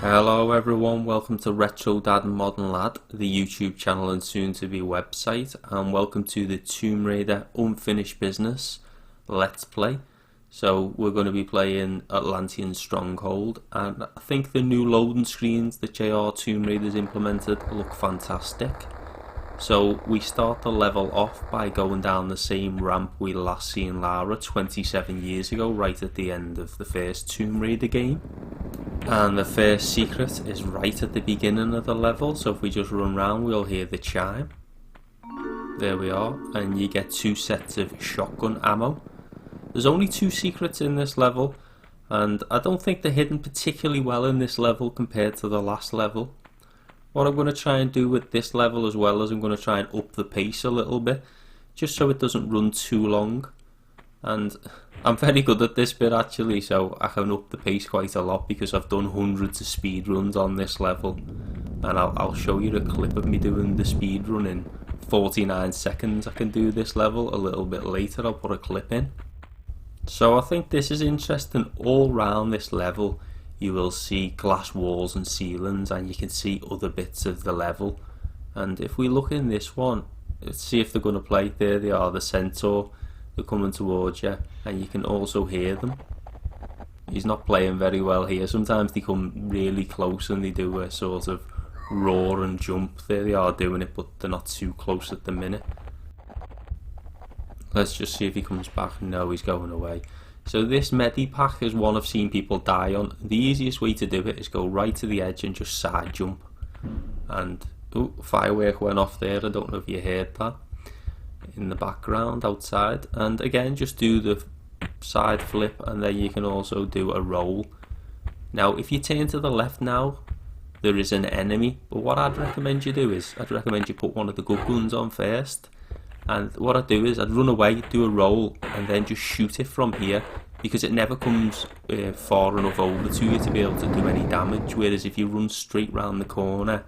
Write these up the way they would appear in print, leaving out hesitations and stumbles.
Hello everyone, welcome to Retro Dad and Modern Lad, the YouTube channel and soon to be website, and welcome to the Tomb Raider Unfinished Business Let's Play. So we're going to be playing Atlantean Stronghold, and I think the new loading screens that JRTombRaider's implemented look fantastic. So we start the level off by going down the same ramp we last seen Lara 27 years ago, right at the end of the first Tomb Raider game. And the first secret is right at the beginning of the level, so if we just run round we'll hear the chime. There we are, and you get 2 sets of shotgun ammo. There's only 2 secrets in this level, and I don't think they're hidden particularly well in this level compared to the last level. What I'm going to try and do with this level as well is I'm going to try and up the pace a little bit, just so it doesn't run too long. And I'm very good at this bit actually, so I can up the pace quite a lot because I've done hundreds of speed runs on this level. And I'll show you a clip of me doing the speed run in 49 seconds. I can do this level a little bit later, I'll put a clip in. So I think this is interesting. All round this level you will see glass walls and ceilings, and you can see other bits of the level. And if we look in this one, let's see if they're going to play. There they are, the centaur. They're coming towards you, and you can also hear them. He's not playing very well here. Sometimes they come really close and they do a sort of roar and jump. There they are doing it, but they're not too close at the minute. Let's just see if he comes back. No, he's going away. So this medipack is one I've seen people die on. The easiest way to do it is go right to the edge and just side jump. And ooh, firework went off there. I don't know if you heard that in the background outside. And again, just do the side flip, and then you can also do a roll. Now if you turn to the left now, there is an enemy, but what I'd recommend you do is I'd recommend you put one of the good guns on first. And what I'd do is I'd run away, do a roll, and then just shoot it from here, because it never comes far enough over to you to be able to do any damage. Whereas if you run straight round the corner,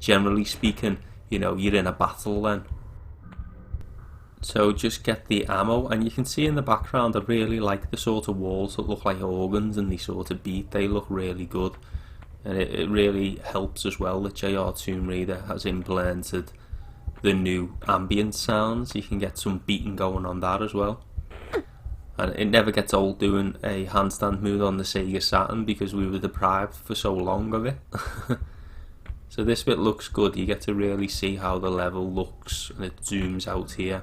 generally speaking, you know, you're in a battle then. So just get the ammo, and you can see in the background I really like the sort of walls that look like organs and they sort of beat. They look really good, and it really helps as well that JRTombRaider has implemented the new ambient sounds. You can get some beating going on that as well, and it never gets old doing a handstand move on the Sega Saturn because we were deprived for so long of it. So this bit looks good. You get to really see how the level looks, and it zooms out here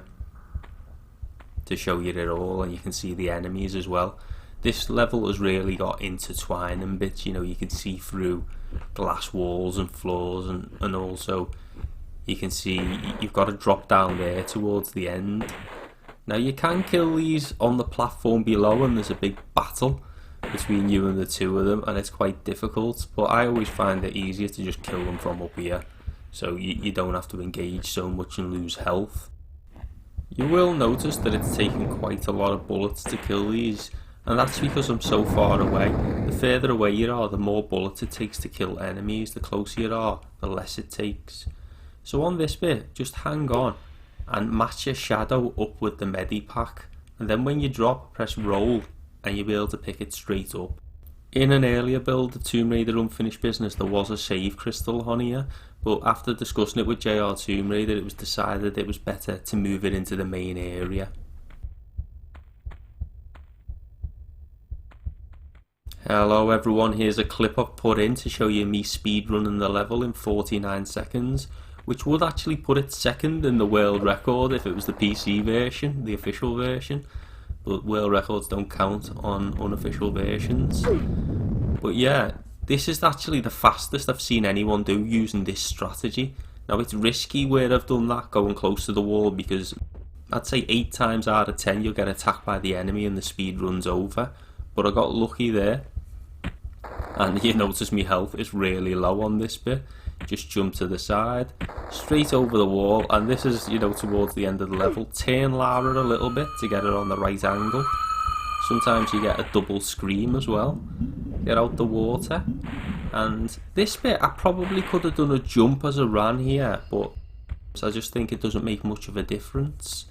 to show you it all, and you can see the enemies as well. This level has really got intertwining bits, you know, you can see through glass walls and floors, and also you can see you've got to drop down there towards the end. Now you can kill these on the platform below, and there's a big battle between you and the 2 of them, and it's quite difficult, but I always find it easier to just kill them from up here, so you don't have to engage so much and lose health. You will notice that it's taking quite a lot of bullets to kill these, and that's because I'm so far away. The further away you are, the more bullets it takes to kill enemies. The closer you are, the less it takes. So on this bit, just hang on and match your shadow up with the medipack, and then when you drop, press roll, and you'll be able to pick it straight up. In an earlier build, the Tomb Raider Unfinished Business, there was a save crystal on here, but after discussing it with JRTombRaider, it was decided it was better to move it into the main area. Hello everyone, here's a clip I've put in to show you me speedrunning the level in 49 seconds, which would actually put it second in the world record if it was the PC version, the official version. But world records don't count on unofficial versions. But yeah, this is actually the fastest I've seen anyone do using this strategy. Now it's risky where I've done that, going close to the wall, because I'd say 8 times out of 10 you'll get attacked by the enemy and the speed runs over. But I got lucky there, and you notice my health is really low on this bit. Just jump to the side, straight over the wall, and this is, you know, towards the end of the level. Turn Lara a little bit to get her on the right angle. Sometimes you get a double scream as well. Get out the water. And this bit I probably could have done a jump as I ran here, but I just think it doesn't make much of a difference.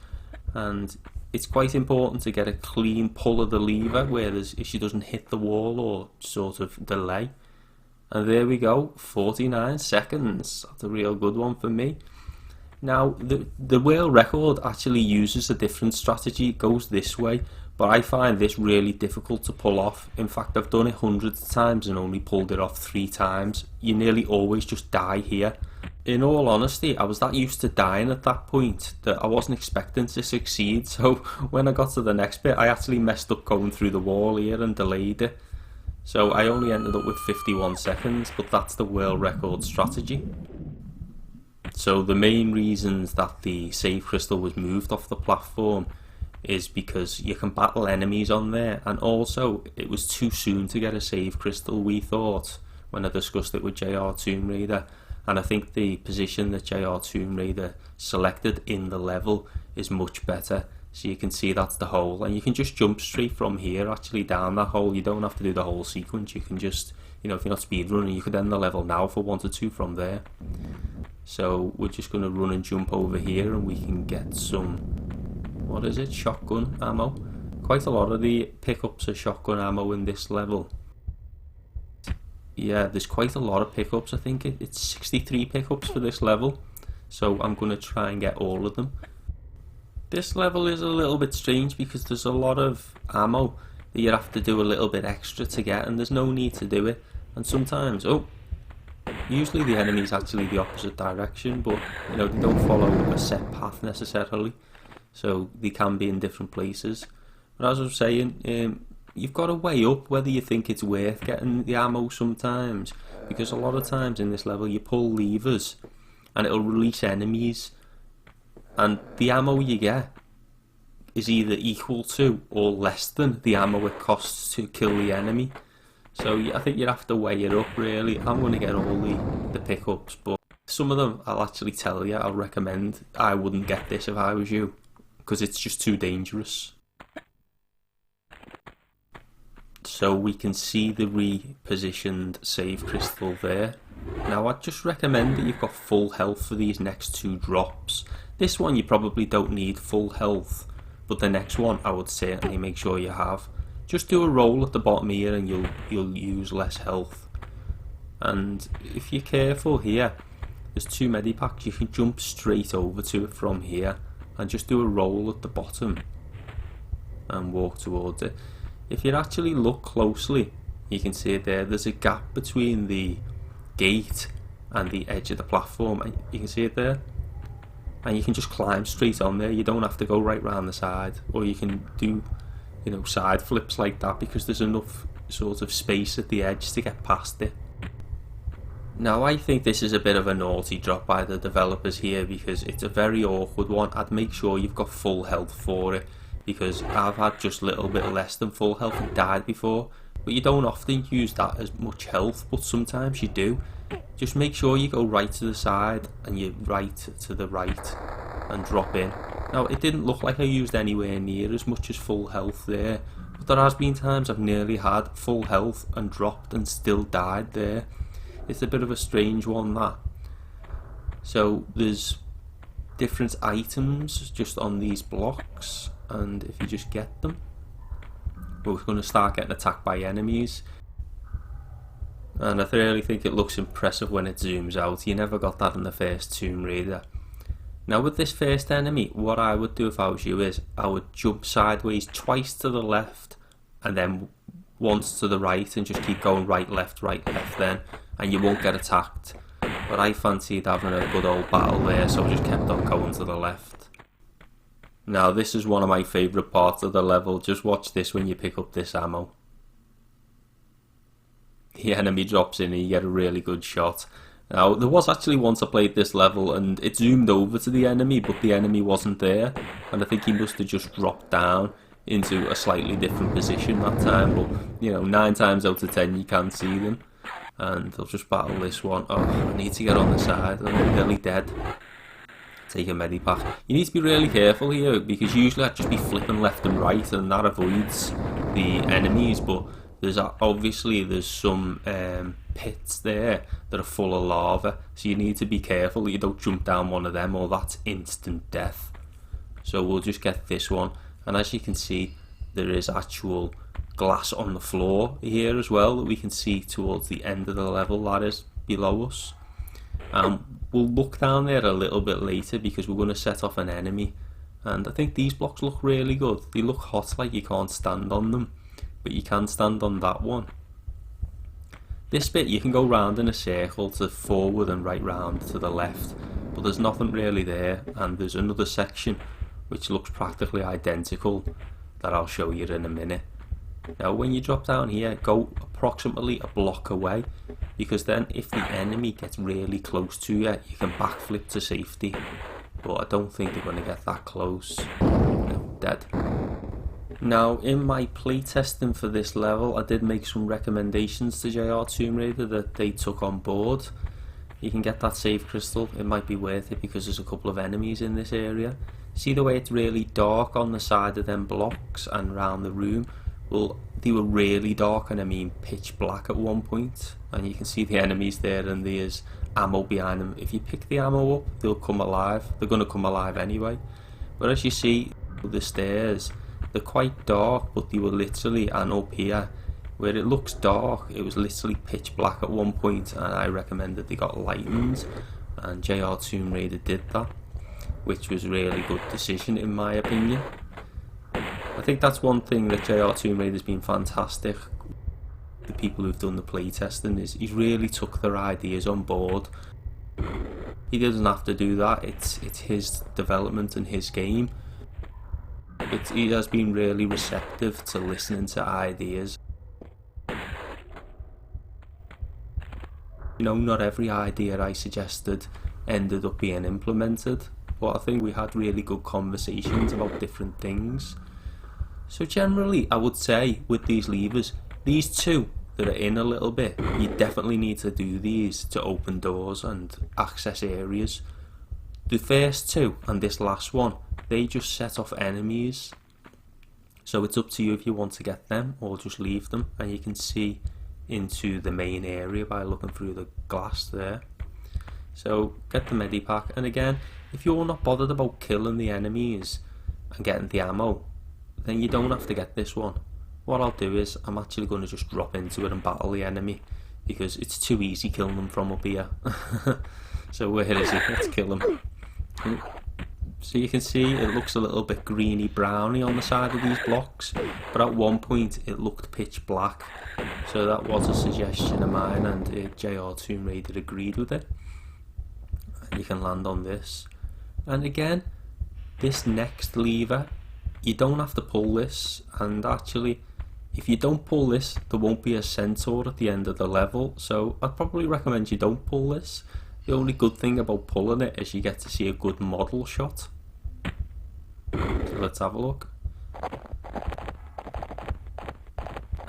And it's quite important to get a clean pull of the lever, whereas if she doesn't hit the wall or sort of delay. And there we go, 49 seconds. That's a real good one for me. Now, the world record actually uses a different strategy. It goes this way, but I find this really difficult to pull off. In fact, I've done it hundreds of times and only pulled it off 3 times. You nearly always just die here. In all honesty, I was that used to dying at that point that I wasn't expecting to succeed. So when I got to the next bit, I actually messed up going through the wall here and delayed it. So I only ended up with 51 seconds, but that's the world record strategy. So the main reasons that the save crystal was moved off the platform is because you can battle enemies on there, and also it was too soon to get a save crystal, we thought, when I discussed it with JRTombRaider. And I think the position that JRTombRaider selected in the level is much better. So you can see that's the hole, and you can just jump straight from here actually down that hole. You don't have to do the whole sequence. You can just, you know, if you're not speedrunning, you could end the level now for 1 to 2 from there. So we're just going to run and jump over here, and we can get some, what is it, shotgun ammo. Quite a lot of the pickups are shotgun ammo in this level. Yeah, there's quite a lot of pickups. I think it's 63 pickups for this level, so I'm going to try and get all of them. This level is a little bit strange because there's a lot of ammo that you have to do a little bit extra to get, and there's no need to do it. And sometimes, usually the enemy's actually the opposite direction, but you know, they don't follow a set path necessarily, so they can be in different places. But as I was saying, you've got to weigh up whether you think it's worth getting the ammo sometimes, because a lot of times in this level you pull levers and it'll release enemies, and the ammo you get is either equal to or less than the ammo it costs to kill the enemy. So I think you'd have to weigh it up really. I'm going to get all the pickups, but some of them I'll actually tell you, I'll recommend. I wouldn't get this if I was you, because it's just too dangerous. So we can see the repositioned save crystal there. Now I'd just recommend that you've got full health for these next 2 drops. This one you probably don't need full health, but the next one I would certainly make sure you have. Just do a roll at the bottom here and you'll use less health. And if you're careful here, there's 2 medipacks. You can jump straight over to it from here and just do a roll at the bottom and walk towards it. If you actually look closely, you can see there's a gap between the gate and the edge of the platform, and you can see it there, and you can just climb straight on there. You don't have to go right round the side, or you can do, you know, side flips like that, because there's enough sort of space at the edge to get past it. Now I think this is a bit of a naughty drop by the developers here, because it's a very awkward one. I'd make sure you've got full health for it, because I've had just a little bit less than full health and died before. But you don't often use that as much health, but sometimes you do. Just make sure you go right to the side and you right to the right and drop in. Now it didn't look like I used anywhere near as much as full health there, but there has been times I've nearly had full health and dropped and still died there. It's a bit of a strange one, that. So there's different items just on these blocks, and if you just get them, we're going to start getting attacked by enemies. And I really think it looks impressive when it zooms out. You never got that in the first Tomb Raider. Now with this first enemy, what I would do if I was you is I would jump sideways twice to the left and then once to the right, and just keep going right left then, and you won't get attacked. But I fancied having a good old battle there, so I just kept on going to the left. Now this is one of my favourite parts of the level. Just watch this when you pick up this ammo. The enemy drops in and you get a really good shot. Now there was actually once I played this level and it zoomed over to the enemy, but the enemy wasn't there, and I think he must have just dropped down into a slightly different position that time. But you know, 9 times out of 10 you can see them, and they'll just battle this one. Oh, I need to get on the side, I'm nearly dead. Take a medipack. You need to be really careful here, because usually I'd just be flipping left and right and that avoids the enemies, but there's some pits there that are full of lava, so you need to be careful that you don't jump down one of them, or that's instant death. So we'll just get this one, and as you can see there is actual glass on the floor here as well that we can see towards the end of the level, that is below us. We'll look down there a little bit later because we're going to set off an enemy, and I think these blocks look really good. They look hot, like you can't stand on them, but you can stand on that one. This bit you can go round in a circle to forward and right round to the left, but there's nothing really there, and there's another section which looks practically identical that I'll show you in a minute. Now when you drop down here, go approximately a block away, because then if the enemy gets really close to you, you can backflip to safety, but I don't think they're going to get that close. No, dead. Now in my playtesting for this level, I did make some recommendations to JRTombRaider that they took on board. You can get that save crystal, it might be worth it because there's a couple of enemies in this area. See the way it's really dark on the side of them blocks and around the room? Well, they were really dark, and I mean pitch black at one point, and you can see the enemies there and there's ammo behind them. If you pick the ammo up, they'll come alive. They're going to come alive anyway. But as you see, the stairs, they're quite dark, but they were literally, and up here where it looks dark, it was literally pitch black at one point, and I recommended they got lightened, and JRTombRaider did that, which was a really good decision in my opinion. I think that's one thing that JRTombRaider's been fantastic. The people who've done the playtesting is he's really took their ideas on board. He doesn't have to do that. It's his development and his game. He has been really receptive to listening to ideas. You know, not every idea I suggested ended up being implemented, but I think we had really good conversations about different things. So generally, I would say with these levers, these two that are in a little bit, you definitely need to do these to open doors and access areas. The first two and this last one, they just set off enemies. So it's up to you if you want to get them or just leave them, and you can see into the main area by looking through the glass there. So get the medipack, and again, if you're not bothered about killing the enemies and getting the ammo, then you don't have to get this one. What I'll do is I'm actually going to just drop into it and battle the enemy, because it's too easy killing them from up here. So where is he? Let's kill him. So you can see it looks a little bit greeny browny on the side of these blocks, but at one point it looked pitch black, so that was a suggestion of mine, and JRTombRaider agreed with it. And you can land on this, and again this next lever, you don't have to pull this, and actually if you don't pull this there won't be a centaur at the end of the level, so I'd probably recommend you don't pull this. The only good thing about pulling it is you get to see a good model shot. So let's have a look.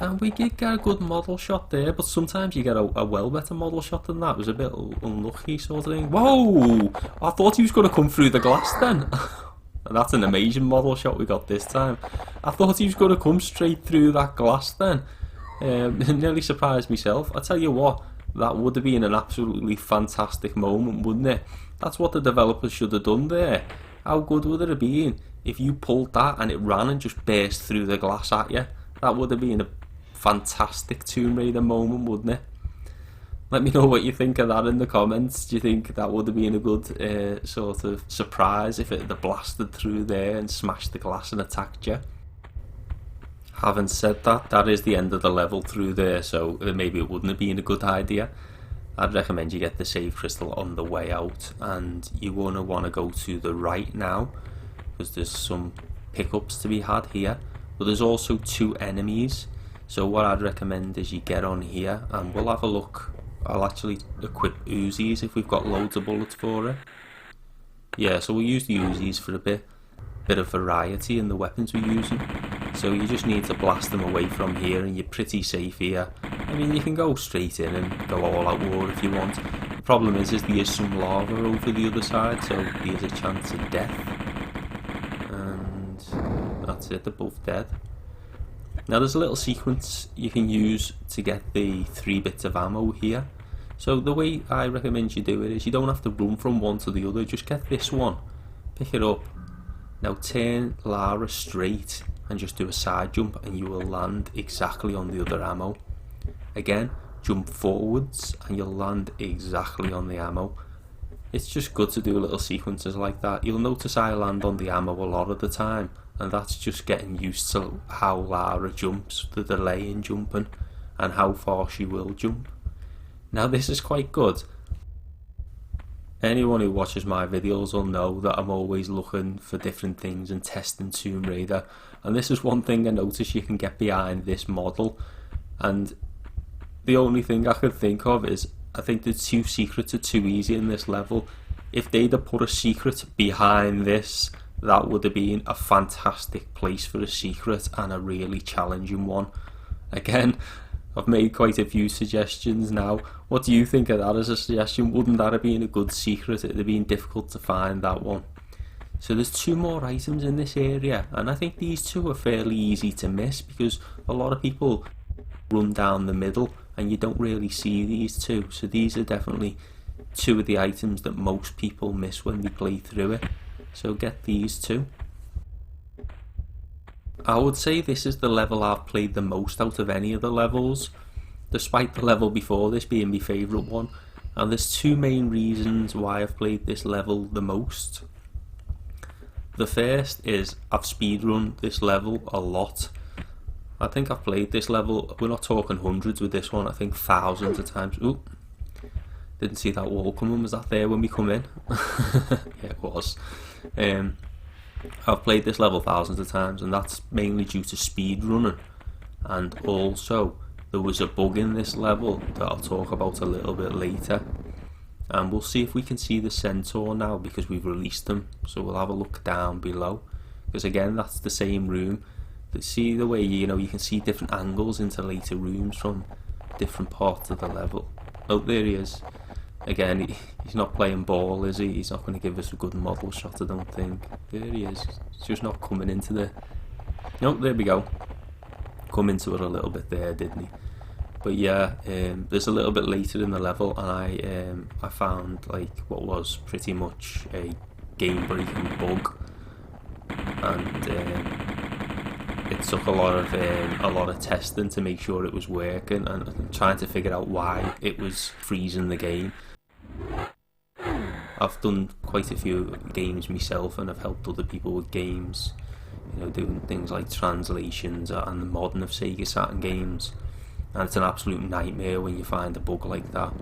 And we did get a good model shot there, but sometimes you get a well better model shot than that. It was a bit unlucky sort of thing. Whoa! I thought he was going to come through the glass then. That's an amazing model shot we got this time. I thought he was going to come straight through that glass then. It nearly surprised myself. I tell you what, that would have been an absolutely fantastic moment, wouldn't it? That's what the developers should have done there. How good would it have been if you pulled that and it ran and just burst through the glass at you? That would have been a fantastic Tomb Raider moment, wouldn't it? Let me know what you think of that in the comments. Do you think that would have been a good sort of surprise if it had blasted through there and smashed the glass and attacked you? Having said that, that is the end of the level through there, so maybe it wouldn't have been a good idea. I'd recommend you get the save crystal on the way out, and you want to go to the right now, because there's some pickups to be had here, but there's also two enemies. So what I'd recommend is you get on here and we'll have a look. I'll actually equip Uzis if we've got loads of bullets for it. Yeah, so we'll use the Uzis for a bit of variety in the weapons we're using. So you just need to blast them away from here and you're pretty safe here. I mean, you can go straight in and go all out war if you want. The problem is there is some lava over the other side, so there's a chance of death. And that's it, they're both dead. Now there's a little sequence you can use to get the 3 bits of ammo here. So the way I recommend you do it is you don't have to run from one to the other, just get this one, pick it up. Now turn Lara straight and just do a side jump and you will land exactly on the other ammo. Again, jump forwards and you'll land exactly on the ammo. It's just good to do little sequences like that. You'll notice I land on the ammo a lot of the time, and that's just getting used to how Lara jumps, the delay in jumping, and how far she will jump. Now this is quite good. Anyone who watches my videos will know that I'm always looking for different things and testing Tomb Raider, and this is one thing I noticed you can get behind this model, and the only thing I could think of is I think the two secrets are too easy in this level. If they'd have put a secret behind this, that would have been a fantastic place for a secret and a really challenging one. Again, I've made quite a few suggestions now. What do you think of that as a suggestion? Wouldn't that have been a good secret? It'd have been difficult to find that one. So there's 2 more items in this area, and I think these 2 are fairly easy to miss because a lot of people run down the middle and you don't really see these 2. So these are definitely 2 of the items that most people miss when they play through it. So get these 2. I would say this is the level I've played the most out of any of the levels, despite the level before this being my favourite one. And there's 2 main reasons why I've played this level the most. The first is I've speedrun this level a lot. I think I've played this level, we're not talking hundreds with this one, I think thousands of times. Ooh, didn't see that wall coming, was that there when we come in? Yeah, it was. I've played this level thousands of times, and that's mainly due to speed running. And also, there was a bug in this level that I'll talk about a little bit later. And we'll see if we can see the centaur now because we've released them. So we'll have a look down below. Because again, that's the same room. See the way you can see different angles into later rooms from different parts of the level. Oh, there he is. Again, he's not playing ball, is he? He's not going to give us a good model shot, I don't think. There he is. He's just not coming into the... Nope, there we go. Come into it a little bit there, didn't he? But yeah, there's a little bit later in the level, and I found like what was pretty much a game-breaking bug, and it took a lot of testing to make sure it was working and trying to figure out why it was freezing the game. I've done quite a few games myself and I've helped other people with games, doing things like translations and the modding of Sega Saturn games, and it's an absolute nightmare when you find a bug like that.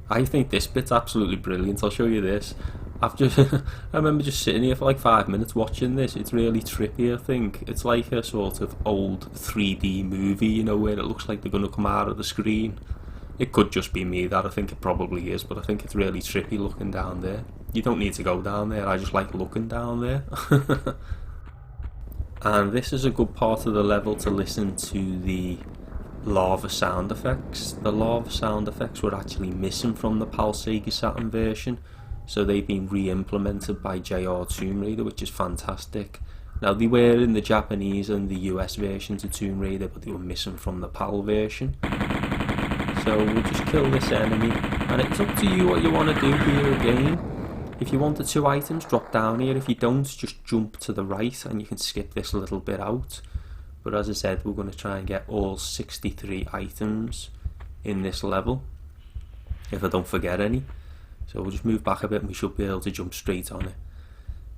I think this bit's absolutely brilliant. I'll show you this. I remember just sitting here for like 5 minutes watching this. It's really trippy, I think. It's like a sort of old 3D movie, where it looks like they're going to come out of the screen. It could just be me, that I think it probably is, but I think it's really trippy looking down there. You don't need to go down there, I just like looking down there. And this is a good part of the level to listen to the lava sound effects. The lava sound effects were actually missing from the PAL Sega Saturn version, so they've been re-implemented by JRTombRaider, which is fantastic. Now they were in the Japanese and the US versions of Tomb Raider, but they were missing from the PAL version. So we'll just kill this enemy, and it's up to you what you want to do here again. If you want the 2 items, drop down here. If you don't, just jump to the right and you can skip this little bit out. But as I said, we're going to try and get all 63 items in this level, if I don't forget any. So we'll just move back a bit and we should be able to jump straight on it.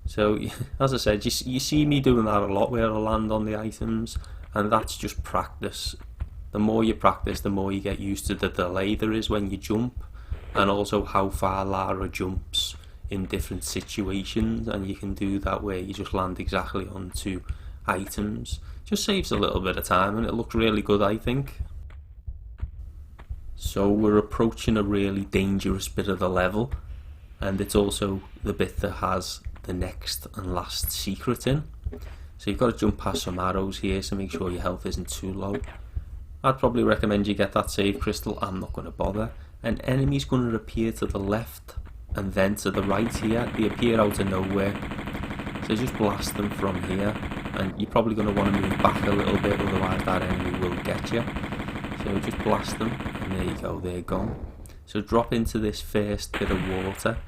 So as I said, you see me doing that a lot where I land on the items, and that's just practice. The more you practice, the more you get used to the delay there is when you jump, and also how far Lara jumps in different situations, and you can do that where you just land exactly onto items. Just saves a little bit of time and it looks really good, I think. So we're approaching a really dangerous bit of the level, and it's also the bit that has the next and last secret in. So you've got to jump past some arrows here, so make sure your health isn't too low. I'd probably recommend you get that save crystal. I'm not going to bother. An enemy's going to appear to the left and then to the right here. They appear out of nowhere, so just blast them from here, and you're probably going to want to move back a little bit, otherwise that enemy will get you. So just blast them, and there you go, they're gone. So drop into this first bit of water.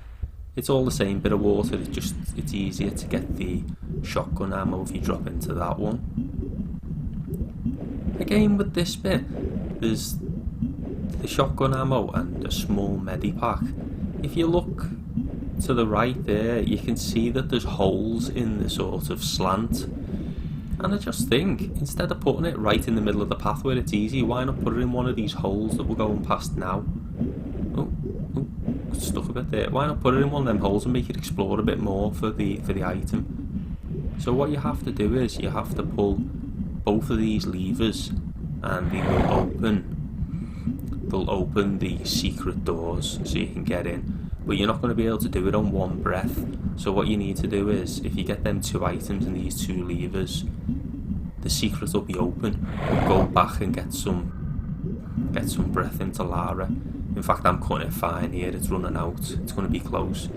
It's all the same bit of water, it's easier to get the shotgun ammo if you drop into that one. Again with this bit, there's the shotgun ammo and a small medipack. If you look to the right there, you can see that there's holes in the sort of slant. And I just think, instead of putting it right in the middle of the path where it's easy, why not put it in one of these holes that we're going past now? Oh, stuck a bit there. Why not put it in one of them holes and make it explore a bit more for the item? So what you have to do is you have to pull both of these levers, and they'll open the secret doors so you can get in. But you're not going to be able to do it on one breath. So what you need to do is, if you get them 2 items and these 2 levers, the secret will be open. Go back and get some breath into Lara. In fact, I'm cutting it fine here, it's running out, it's going to be close.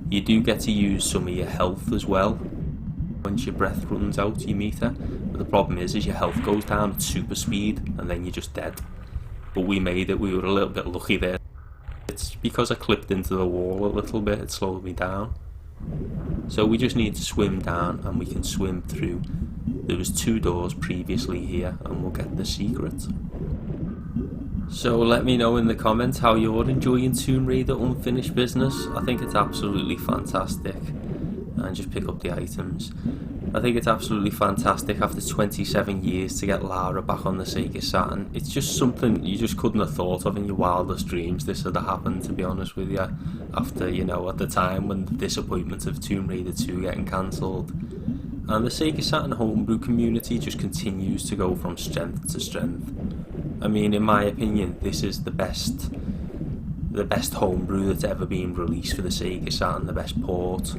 You do get to use some of your health as well. Once your breath runs out, you meet her. But the problem is your health goes down at super speed and then you're just dead. But we made it, we were a little bit lucky there. It's because I clipped into the wall a little bit, it slowed me down. So we just need to swim down and we can swim through. There was 2 doors previously here and we'll get the secret. So let me know in the comments how you're enjoying Tomb Raider Unfinished Business. I think it's absolutely fantastic. And just pick up the items. I think it's absolutely fantastic after 27 years to get Lara back on the Sega Saturn. It's just something you just couldn't have thought of in your wildest dreams this had happened, to be honest with you, after, you know, at the time when the disappointment of Tomb Raider 2 getting cancelled. And the Sega Saturn homebrew community just continues to go from strength to strength. I mean, in my opinion, this is the best homebrew that's ever been released for the Sega Saturn, the best port.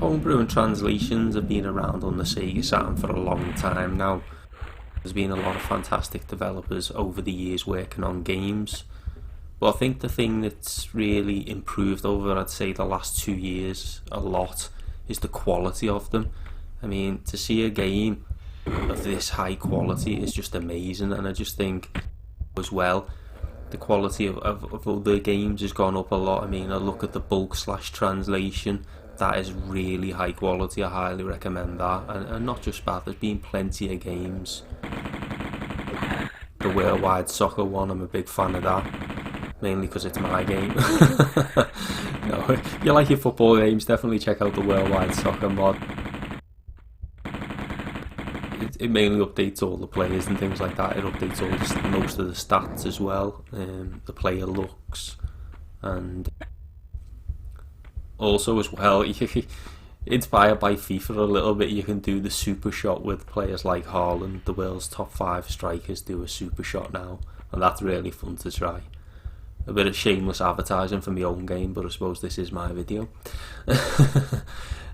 Homebrew and translations have been around on the Sega Saturn for a long time now. There's been a lot of fantastic developers over the years working on games, but I think the thing that's really improved over, I'd say, the last 2 years a lot is the quality of them. I mean, to see a game of this high quality is just amazing, and I just think as well the quality of other games has gone up a lot. I mean, I look at the bulk/translation, that is really high quality. I highly recommend that, and not just that, there's been plenty of games. The Worldwide Soccer one, I'm a big fan of that, mainly because it's my game. No, if you like your football games, definitely check out the Worldwide Soccer mod. It mainly updates all the players and things like that. It updates most of the stats as well, the player looks, and also as well, inspired by FIFA a little bit, you can do the super shot with players like Haaland. The world's top 5 strikers do a super shot now, and that's really fun to try. A bit of shameless advertising for my own game, but I suppose this is my video.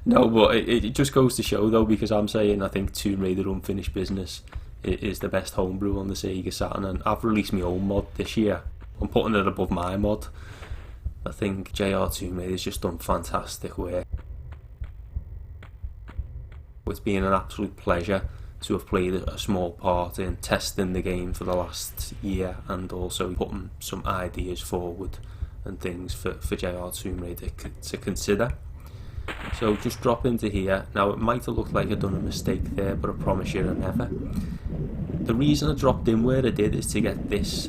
No, but it just goes to show though, because I'm saying I think Tomb Raider Unfinished Business is the best homebrew on the Sega Saturn, and I've released my own mod this year. I'm putting it above my mod. I think JRTombRaider's just done fantastic work. It's been an absolute pleasure to have played a small part in testing the game for the last year, and also putting some ideas forward and things for JRTombRaider to consider. So just drop into here. Now it might have looked like I'd done a mistake there, but I promise you I never. The reason I dropped in where I did is to get this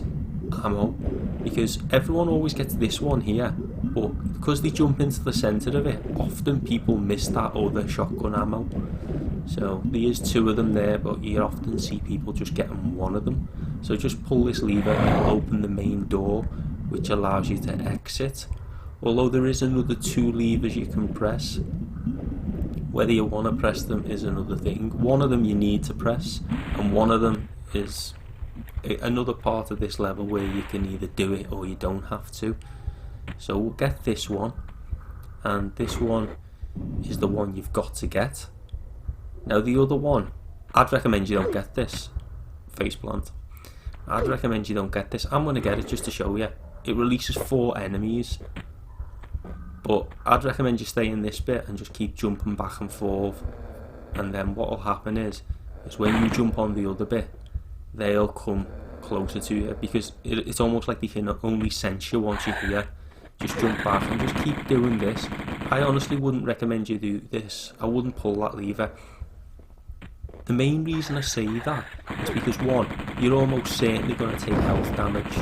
ammo, because everyone always gets this one here, but because they jump into the centre of it, often people miss that other shotgun ammo. So there is 2 of them there, but you often see people just getting 1 of them. So just pull this lever and it'll open the main door, which allows you to exit. Although there is another 2 levers you can press. Whether you want to press them is another thing. One of them you need to press, and one of them is another part of this level where you can either do it or you don't have to. So we'll get this one, and this one is the one you've got to get. Now the other one, I'd recommend you don't get this. Faceplant. I'd recommend you don't get this. I'm going to get it just to show you. It releases 4 enemies, but I'd recommend you stay in this bit and just keep jumping back and forth, and then what will happen is when you jump on the other bit, they'll come closer to you, because it's almost like they can only sense you once you're here. Just jump back and just keep doing this. I honestly wouldn't recommend you do this. I wouldn't pull that lever. the main reason I say that is because, one, you're almost certainly going to take health damage.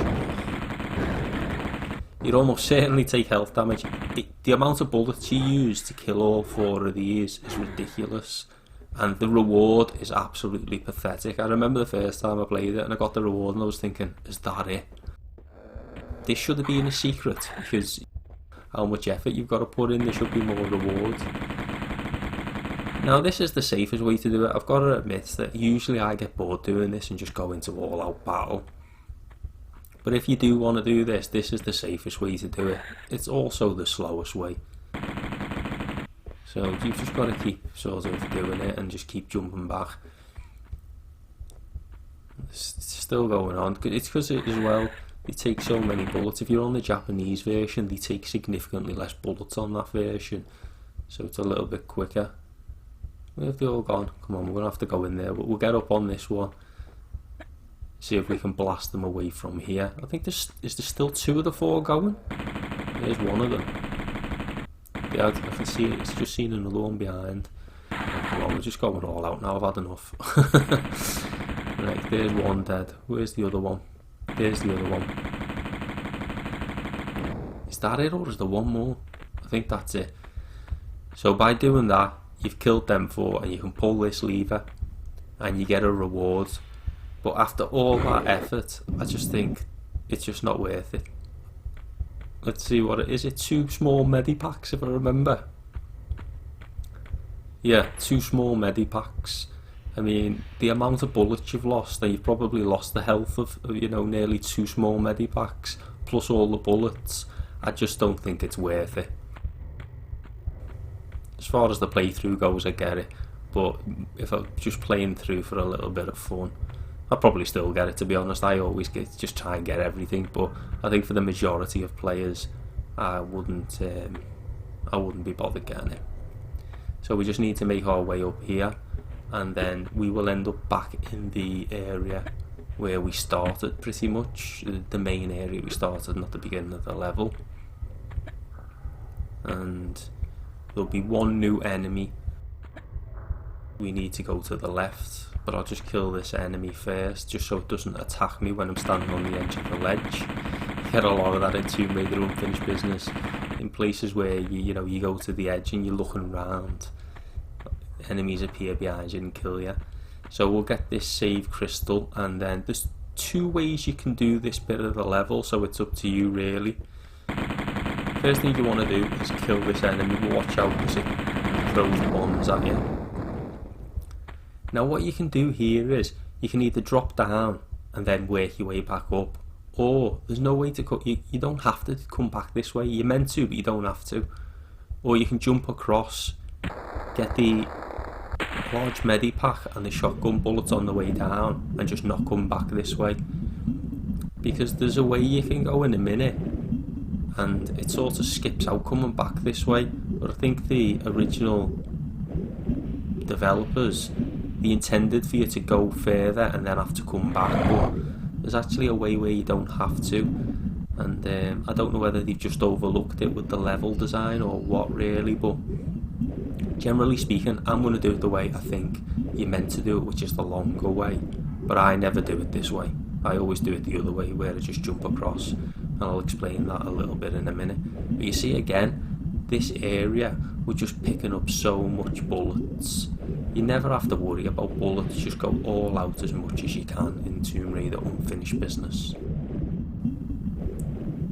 You'd almost certainly take health damage. The amount of bullets you use to kill all 4 of these is ridiculous, and the reward is absolutely pathetic. I remember the first time I played it and I got the reward and I was thinking, is that it? This should have been a secret, because how much effort you've got to put in, there should be more reward. Now this is the safest way to do it. I've got to admit that usually I get bored doing this and just go into all out battle. But if you do want to do this, this is the safest way to do it. It's also the slowest way. So you've just got to keep sort of doing it and just keep jumping back. It's still going on. It's because as well, they take so many bullets. If you're on the Japanese version, they take significantly less bullets on that version. So it's a little bit quicker. Where have they all gone? Come on, we're going to have to go in there. But we'll get up on this one. See if we can blast them away from here. I think is there still 2 of the 4 going? There's one of them. Yeah, I can see it. It's just seen another one behind. Come on, we're just going all out now. I've had enough. Right, there's one dead. Where's the other one? There's the other one. Is that it, or is there one more? I think that's it. So by doing that, you've killed them 4, and you can pull this lever and you get a reward. But after all that effort, I just think it's just not worth it. Let's see what it is. It's 2 small medipacks, if I remember. Yeah, 2 small medipacks. I mean, the amount of bullets you've lost, and you've probably lost the health of, you know, nearly 2 small medipacks, plus all the bullets. I just don't think it's worth it. As far as the playthrough goes, I get it. But if I'm just playing through for a little bit of fun, I'll probably still get it, to be honest. I always just try and get everything, but I think for the majority of players, I wouldn't be bothered getting it. So we just need to make our way up here, and then we will end up back in the area where we started, pretty much the main area we started, not the beginning of the level. And there'll be 1 new enemy. We need to go to the left, but I'll just kill this enemy first, just so it doesn't attack me when I'm standing on the edge of the ledge. You get a lot of that in Tomb Raider Unfinished Business, in places where you go to the edge and you're looking around, enemies appear behind you and kill you. So we'll get this save crystal, and then there's 2 ways you can do this bit of the level, so it's up to you really. First thing you want to do is kill this enemy, but watch out because it throws bombs at you. Now what you can do here is, you can either drop down and then work your way back up, or there's no way to cut. You don't have to come back this way. You're meant to, but you don't have to. Or you can jump across, get the large medipack and the shotgun bullets on the way down, and just not come back this way. Because there's a way you can go in a minute, and it sort of skips out coming back this way. But I think the original developers, they intended for you to go further and then have to come back, but there's actually a way where you don't have to, and I don't know whether they've just overlooked it with the level design or what really, but generally speaking, I'm going to do it the way I think you're meant to do it, which is the longer way. But I never do it this way. I always do it the other way, where I just jump across, and I'll explain that a little bit in a minute. But you see, again, this area, we're just picking up so much bullets. You never have to worry about bullets, just go all out as much as you can in Tomb Raider Unfinished Business.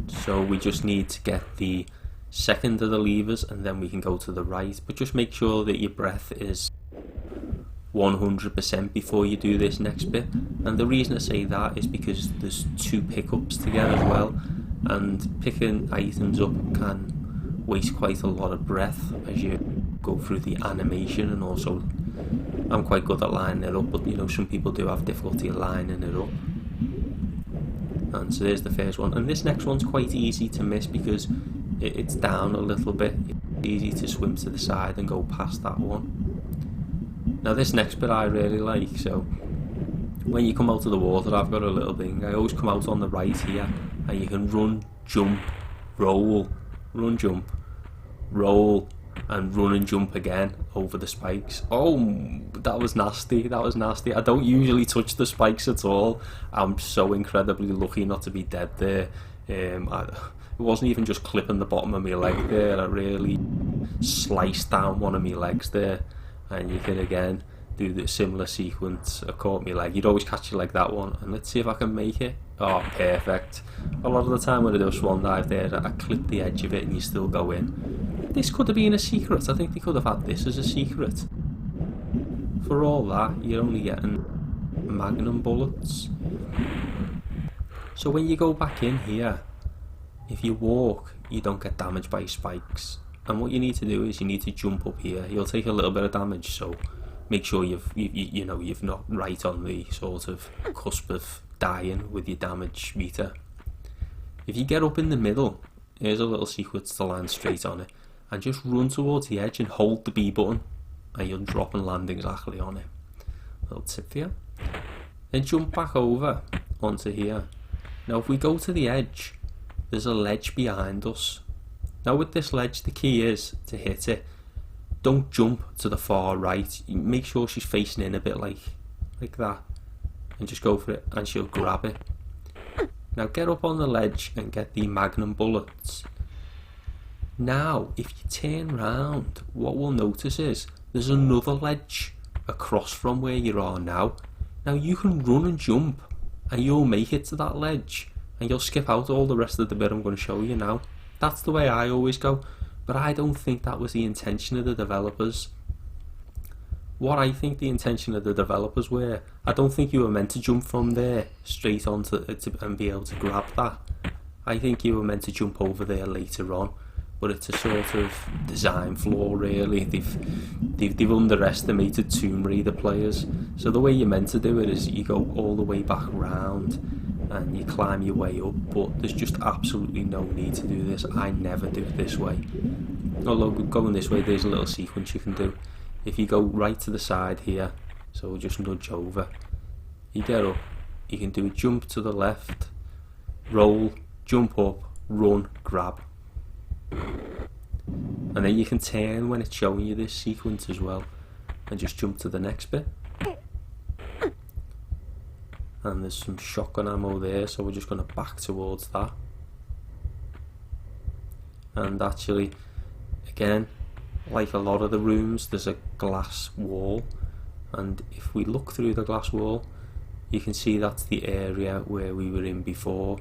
So we just need to get the second of the levers, and then we can go to the right, but just make sure that your breath is 100% before you do this next bit. And the reason I say that is because there's 2 pickups to get as well, and picking items up can waste quite a lot of breath as you go through the animation. And also, I'm quite good at lining it up, but some people do have difficulty lining it up. And so there's the first one, and this next one's quite easy to miss because it's down a little bit. It's easy to swim to the side and go past that one. Now this next bit I really like. So when you come out of the water, I've got a little thing. I always come out on the right here, and you can run, jump, roll, run, jump, roll, and run and jump again over the spikes. Oh, that was nasty, that was nasty. I don't usually touch the spikes at all. I'm so incredibly lucky not to be dead there. It wasn't even just clipping the bottom of my leg there, I really sliced down one of my legs there. And you can again do the similar sequence. I caught my leg. You'd always catch you like that one, and let's see if I can make it. Oh, perfect. A lot of the time when I do a swan dive there, I clip the edge of it and you still go in. This could have been a secret. I think they could have had this as a secret. For all that, you're only getting magnum bullets. So when you go back in here, if you walk, you don't get damaged by spikes. And what you need to do is you need to jump up here. You'll take a little bit of damage, so make sure you've not right on the sort of cusp of dying with your damage meter. If you get up in the middle, here's a little sequence to land straight on it, and just run towards the edge and hold the B button, and you'll drop and land exactly on it. Little tip for you. Then jump back over onto here. Now if we go to the edge, there's a ledge behind us. Now with this ledge, the key is to hit it. Don't jump to the far right. Make sure she's facing in a bit like that, and just go for it, and she'll grab it. Now get up on the ledge and get the magnum bullets. Now if you turn round, what we'll notice is there's another ledge across from where you are now. Now you can run and jump and you'll make it to that ledge, and you'll skip out all the rest of the bit I'm going to show you now. That's the way I always go, but I don't think that was the intention of the developers. What I think the intention of the developers were, I don't think you were meant to jump from there straight onto and be able to grab that. I think you were meant to jump over there later on, but it's a sort of design flaw really. They've underestimated Tomb Raider players. So the way you're meant to do it is you go all the way back round and you climb your way up, but there's just absolutely no need to do this. I never do it this way. Although going this way, there's a little sequence you can do. If you go right to the side here, so we'll just nudge over, you get up, you can do a jump to the left, roll, jump up, run, grab. And then you can turn when it's showing you this sequence as well, and just jump to the next bit. And there's some shotgun ammo there, so we're just going to back towards that. And actually, again, like a lot of the rooms, there's a glass wall, and if we look through the glass wall, you can see that's the area where we were in before,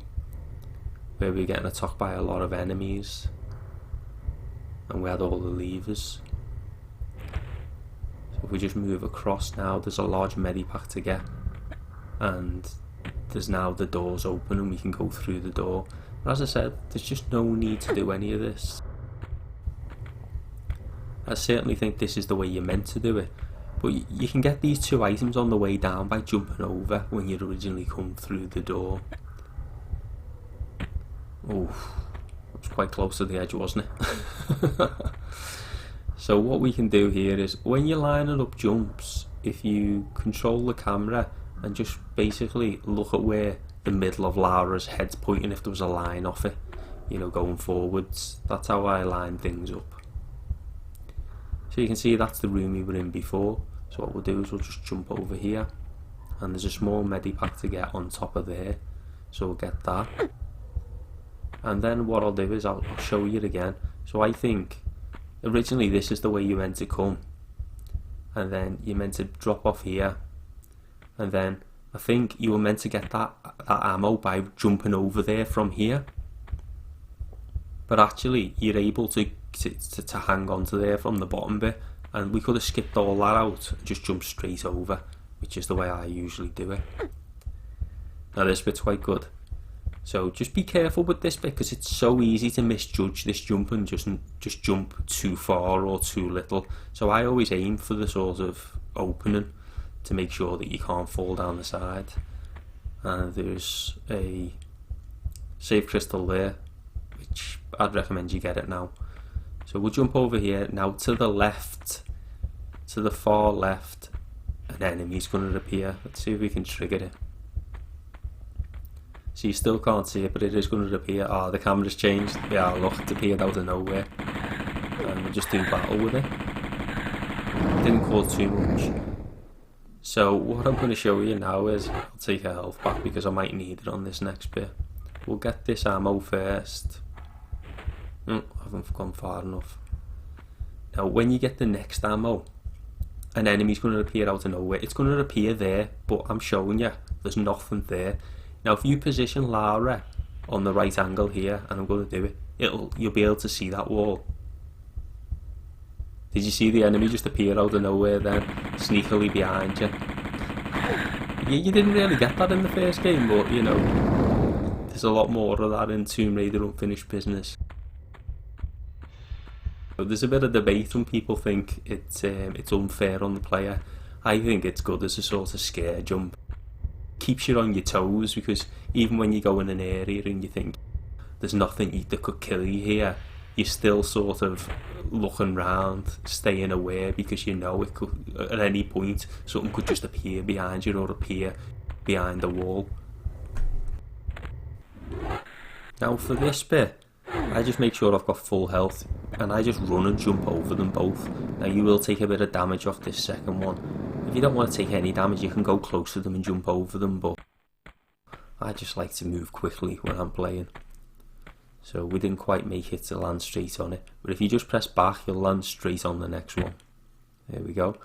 where we were getting attacked by a lot of enemies, and we had all the levers. So if we just move across now, there's a large medipack to get, and there's now the doors open and we can go through the door. But as I said, there's just no need to do any of this. I certainly think this is the way you're meant to do it, but you can get these two items on the way down by jumping over when you originally come through the door. Oh, it was quite close to the edge, wasn't it? So what we can do here is, when you're lining up jumps, if you control the camera and just basically look at where the middle of Lara's head's pointing, if there was a line off it, you know, going forwards, that's how I line things up. So you can see that's the room we were in before. So what we'll do is we'll just jump over here, and there's a small medipack to get on top of there, so we'll get that. And then what I'll do is I'll show you it again. So I think originally this is the way you meant to come, and then you're meant to drop off here, and then I think you were meant to get that ammo by jumping over there from here, but actually you're able to hang on to there from the bottom bit, and we could have skipped all that out and just jumped straight over, which is the way I usually do it. Now this bit's quite good, so just be careful with this bit, because it's so easy to misjudge this jump and just jump too far or too little. So I always aim for the sort of opening to make sure that you can't fall down the side. And there's a save crystal there, which I'd recommend you get it now. So we'll jump over here. Now to the left, to the far left, an enemy's going to appear. Let's see if we can trigger it. So you still can't see it, but it is going to appear. Ah, the camera's changed. Yeah, look, it appeared out of nowhere. and just do battle with it. Didn't cause too much. So what I'm going to show you now is, I'll take a health back because I might need it on this next bit. We'll get this ammo first. I haven't gone far enough. Now when you get the next ammo, an enemy's going to appear out of nowhere. It's going to appear there, but I'm showing you there's nothing there. Now if you position Lara on the right angle here, and I'm going to do it, you'll be able to see that wall. Did you see the enemy just appear out of nowhere then, sneakily behind you? You didn't really get that in the first game, but you know, there's a lot more of that in Tomb Raider Unfinished Business. There's a bit of debate when people think it's unfair on the player. I think it's good as a sort of scare jump. Keeps you on your toes, because even when you go in an area and you think there's nothing that could kill you here, you're still sort of looking round, staying aware, because you know it could, at any point something could just appear behind you or appear behind the wall. Now for this bit, I just make sure I've got full health and I just run and jump over them both. Now you will take a bit of damage off this second one. If you don't want to take any damage, you can go close to them and jump over them, but I just like to move quickly when I'm playing. So we didn't quite make it to land straight on it, but if you just press back, you'll land straight on the next one. There we go.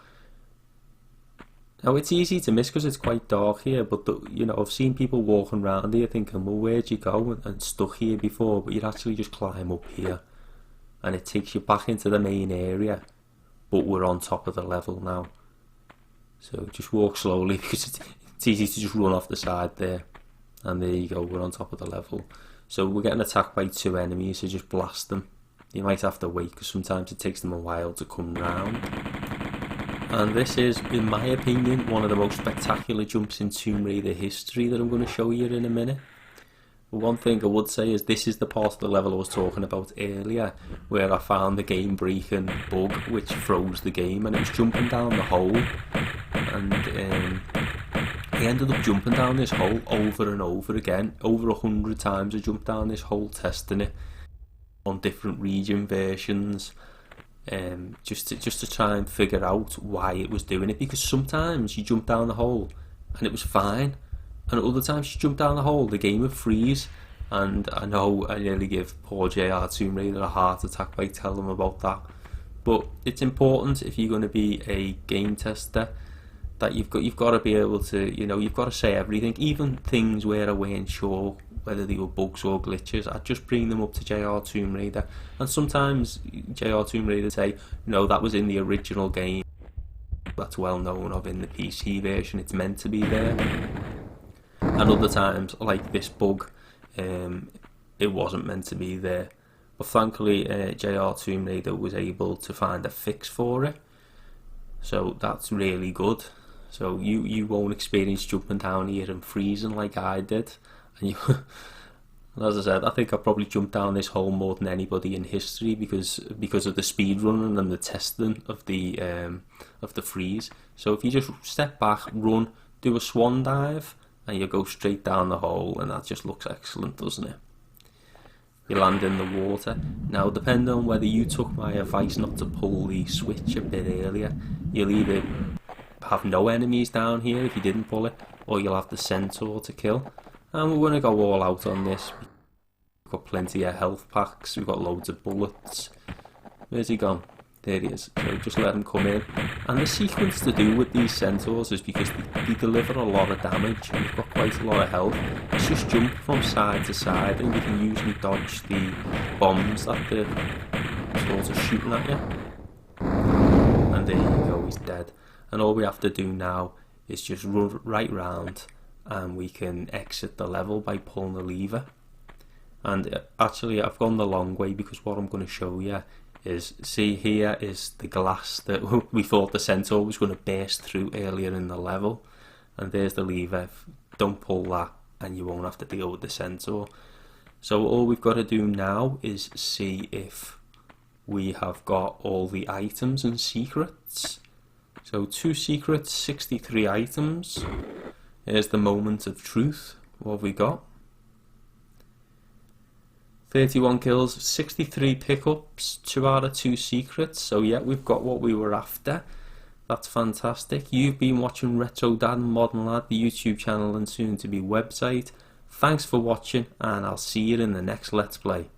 Now it's easy to miss because it's quite dark here, but you know, I've seen people walking around here thinking, well, where'd you go, and stuck here before, but you'd actually just climb up here and it takes you back into the main area, but we're on top of the level now. So just walk slowly because it's easy to just run off the side there, and there you go, we're on top of the level. So we're getting attacked by two enemies, so just blast them. You might have to wait because sometimes it takes them a while to come round. And this is, in my opinion, one of the most spectacular jumps in Tomb Raider history that I'm going to show you in a minute. One thing I would say is this is the part of the level I was talking about earlier, where I found the game breaking bug which froze the game, and it was jumping down the hole, and I ended up jumping down this hole over and over again. Over 100 times I jumped down this hole, testing it on different region versions, just to try and figure out why it was doing it, because sometimes you jump down the hole and it was fine, and other times you jump down the hole, the game would freeze. And I know I nearly give poor JRTombRaider a heart attack by telling him about that, but it's important if you're going to be a game tester that you've got to be able to, you know, you've got to say everything, even things where I weren't sure whether they were bugs or glitches. I'd just bring them up to JRTombRaider, and sometimes JRTombRaider say, no, that was in the original game, that's well known of in the PC version, it's meant to be there. And other times, like this bug, it wasn't meant to be there, but thankfully JRTombRaider was able to find a fix for it, so that's really good. So you won't experience jumping down here and freezing like I did. And you, as I said, I think I probably jumped down this hole more than anybody in history because of the speed running and the testing of the freeze. So if you just step back, run, do a swan dive, and you go straight down the hole, and that just looks excellent, doesn't it? You land in the water. Now, depending on whether you took my advice not to pull the switch a bit earlier, you'll either have no enemies down here if you didn't pull it, or you'll have the centaur to kill. And we're going to go all out on this. We've got plenty of health packs, we've got loads of bullets. Where's he gone? There he is. So just let him come in. And the sequence to do with these centaurs is because they deliver a lot of damage and they've got quite a lot of health. It's just jump from side to side and you can usually dodge the bombs that they're sort of shooting at you. And there you go, he's dead. And all we have to do now is just run right round and we can exit the level by pulling the lever. And actually I've gone the long way because what I'm going to show you is, see, here is the glass that we thought the centaur was going to burst through earlier in the level, and there's the lever. Don't pull that and you won't have to deal with the centaur. So all we've got to do now is see if we have got all the items and secrets. So 2 secrets, 63 items. Here's the moment of truth. What have we got? 31 kills, 63 pickups, 2 out of 2 secrets. So yeah, we've got what we were after. That's fantastic. You've been watching Retro Dad and Modern Lad, the YouTube channel and soon to be website. Thanks for watching, and I'll see you in the next Let's Play.